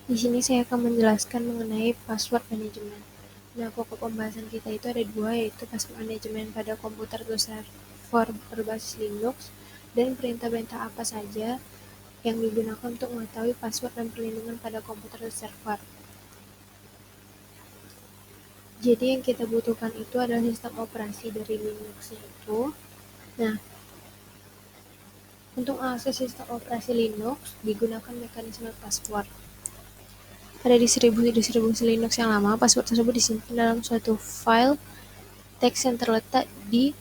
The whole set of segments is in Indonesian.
Di sini saya akan menjelaskan mengenai password manajemen. Nah, pokok pembahasan kita itu ada dua, yaitu password manajemen pada komputer atau server berbasis Linux, dan perintah-perintah apa saja yang digunakan untuk mengetahui password dan perlindungan pada komputer atau server. Jadi yang kita butuhkan itu adalah sistem operasi dari Linux itu. Nah, untuk mengakses sistem operasi Linux digunakan mekanisme password. Pada distribusi Linux yang lama, password tersebut disimpan dalam suatu file teks yang terletak di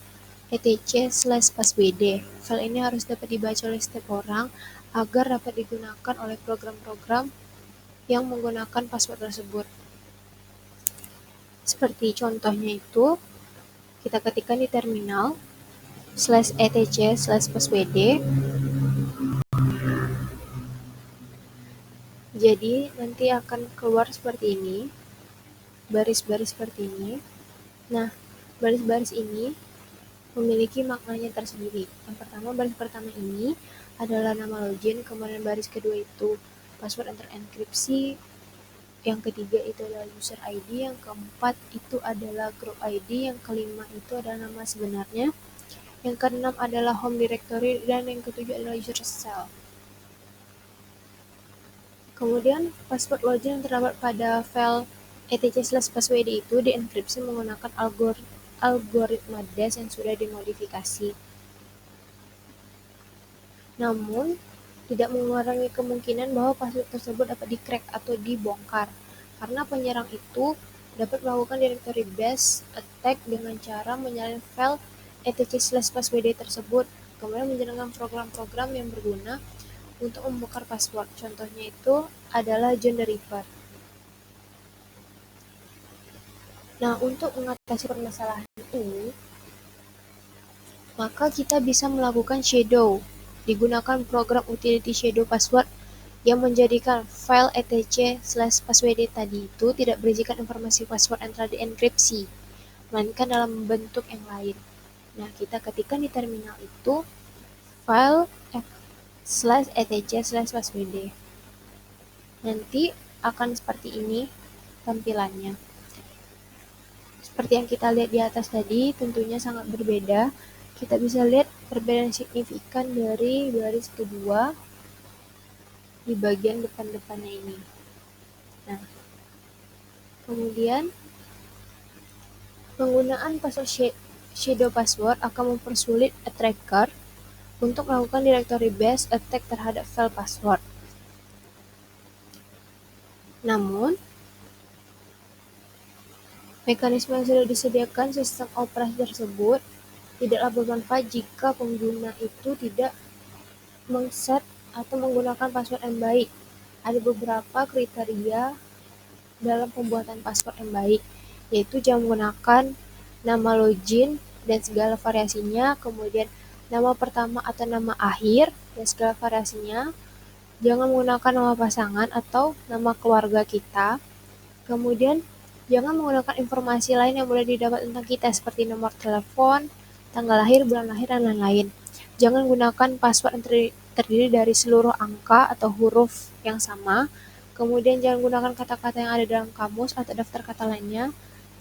etc/passwd. File ini harus dapat dibaca oleh setiap orang agar dapat digunakan oleh program-program yang menggunakan password tersebut. Seperti contohnya itu, kita ketikkan di terminal /etc/passwd. Jadi nanti akan keluar seperti ini, baris-baris seperti ini. Nah, baris-baris ini memiliki maknanya tersendiri. Yang pertama, baris pertama ini adalah nama login, kemudian baris kedua itu password yang terenkripsi, yang ketiga itu adalah user ID, yang keempat itu adalah group ID, yang kelima itu adalah nama sebenarnya, yang keenam adalah home directory, dan yang ketujuh adalah user cell. Kemudian, password login yang terdapat pada file etc/passwd itu dienkripsi menggunakan algoritma DAS yang sudah dimodifikasi. Namun, tidak mengurangi kemungkinan bahwa password tersebut dapat di-crack atau dibongkar, karena penyerang itu dapat melakukan directory based attack dengan cara menyalin file etc/passwd tersebut, kemudian menjalankan program-program yang berguna untuk membongkar password. Contohnya itu adalah John the Ripper. Nah, untuk mengatasi permasalahan ini, maka kita bisa melakukan shadow. Digunakan program utility shadow password yang menjadikan file etc/passwd tadi itu tidak berisikan informasi password yang telah dienkripsi, melainkan dalam bentuk yang lain. Nah, kita ketikkan di terminal itu file /etc/passwd. Nanti akan seperti ini tampilannya. Seperti yang kita lihat di atas tadi, tentunya sangat berbeda. Kita bisa lihat perbedaan signifikan dari baris kedua di bagian depan-depannya ini. Nah, kemudian penggunaan password shadow password akan mempersulit attacker untuk melakukan directory based attack terhadap file password. Namun, mekanisme yang sudah disediakan sistem operasi tersebut tidaklah bermanfaat jika pengguna itu tidak mengset atau menggunakan password yang baik. Ada beberapa kriteria dalam pembuatan password yang baik, yaitu jangan menggunakan nama login dan segala variasinya, kemudian nama pertama atau nama akhir dan segala variasinya, jangan menggunakan nama pasangan atau nama keluarga kita, kemudian jangan menggunakan informasi lain yang boleh didapat tentang kita seperti nomor telepon, tanggal lahir, bulan lahir, dan lain-lain. Jangan gunakan password yang terdiri dari seluruh angka atau huruf yang sama. Kemudian jangan gunakan kata-kata yang ada dalam kamus atau daftar kata lainnya.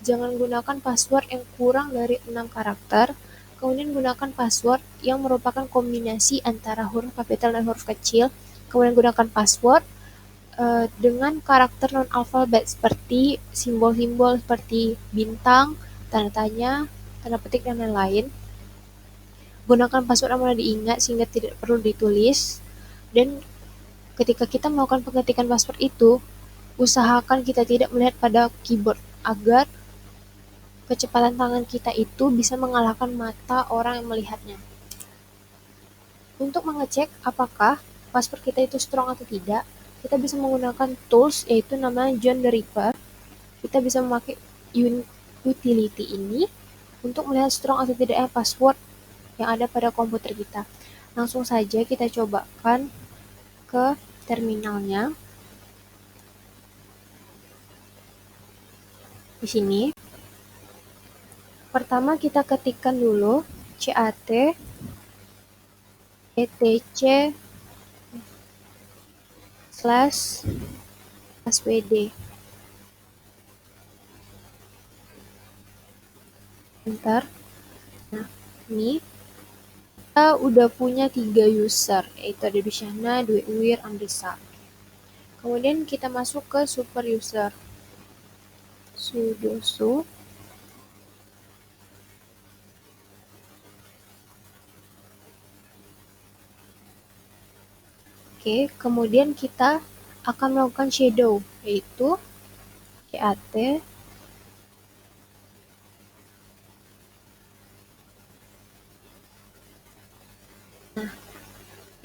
Jangan gunakan password yang kurang dari 6 karakter. Kemudian gunakan password yang merupakan kombinasi antara huruf kapital dan huruf kecil. Kemudian gunakan password dengan karakter non-alfabet seperti simbol-simbol seperti bintang, tanda tanya, tanda petik, dan lain-lain. Gunakan password yang mudah diingat sehingga tidak perlu ditulis. Dan ketika kita melakukan pengetikan password itu, usahakan kita tidak melihat pada keyboard agar kecepatan tangan kita itu bisa mengalahkan mata orang yang melihatnya. Untuk mengecek apakah password kita itu strong atau tidak, kita bisa menggunakan tools yaitu namanya John the Ripper. Kita bisa memakai utility ini untuk melihat strong atau tidaknya password yang ada pada komputer kita. Langsung saja kita cobakan ke terminalnya. Di sini, pertama kita ketikkan dulu cat etc/passwd. passwd. Enter. Nah, ini kita udah punya 3 user, yaitu ada Dushana, Dwi Uwir, Amrisa. Kemudian kita masuk ke super user. Sudo su. Oke, kemudian kita akan melakukan shadow, yaitu cat. Nah,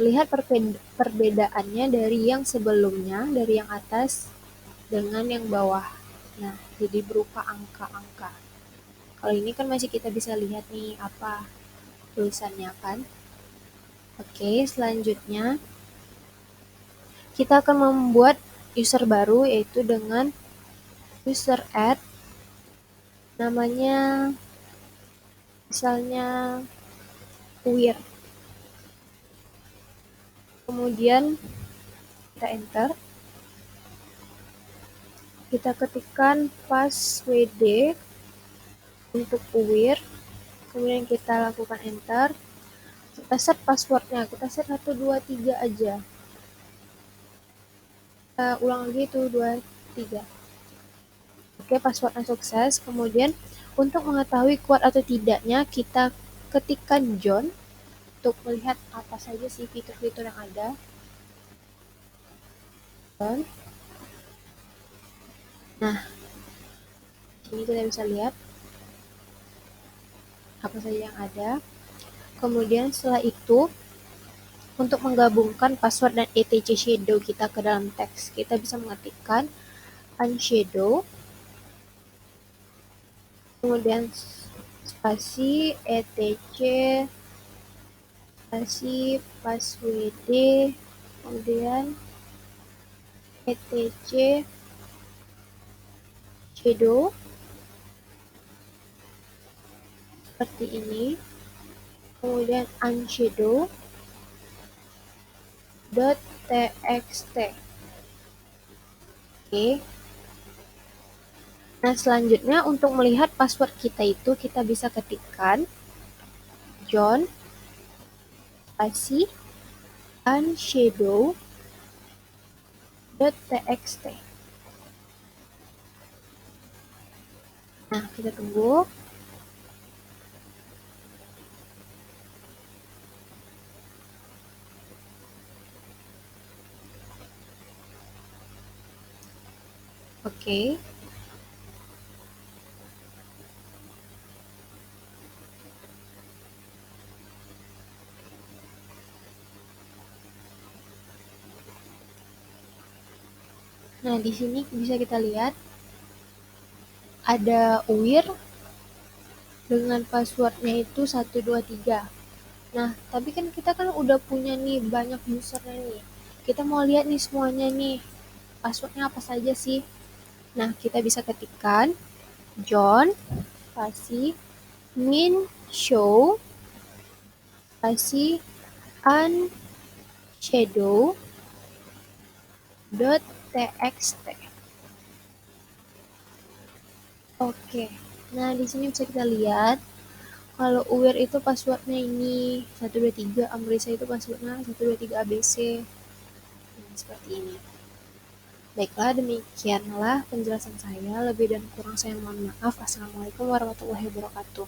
lihat perbedaannya dari yang sebelumnya, dari yang atas dengan yang bawah. Nah, jadi berupa angka-angka. Kalau ini kan masih kita bisa lihat nih apa tulisannya kan. Oke, selanjutnya kita akan membuat user baru, yaitu dengan user add, namanya misalnya Uwir. Kemudian kita enter. Kita ketikkan passwd untuk Uwir. Kemudian kita lakukan enter. Kita set passwordnya, kita set 123 aja. Kita ulang lagi itu 23. Oke, passwordnya sukses. Kemudian untuk mengetahui kuat atau tidaknya, kita ketikkan John untuk melihat apa saja sih fitur-fitur yang ada. John. Nah, ini kita bisa lihat apa saja yang ada. Kemudian setelah itu, untuk menggabungkan password dan etc shadow kita ke dalam teks, kita bisa mengetikkan unshadow, kemudian spasi etc spasi passwd, kemudian etc shadow seperti ini, kemudian unshadow .txt. Oke. Nah, selanjutnya untuk melihat password kita itu kita bisa ketikkan John spasi unshadow.txt. Nah, kita tunggu. Oke. Nah, di sini bisa kita lihat ada Uwir dengan passwordnya itu 123. Nah, tapi kan kita kan udah punya nih banyak usernya nih. Kita mau lihat nih semuanya nih. Passwordnya apa saja sih? Nah, kita bisa ketikkan John spasi min show spasi unshadow.txt. Oke. Nah, di sini bisa kita lihat kalau Uwir itu passwordnya ini 123, Amrisa itu passwordnya 123 ABC. Nah, seperti ini. Baiklah, demikianlah penjelasan saya. Lebih dan kurang saya mohon maaf. Assalamualaikum warahmatullahi wabarakatuh.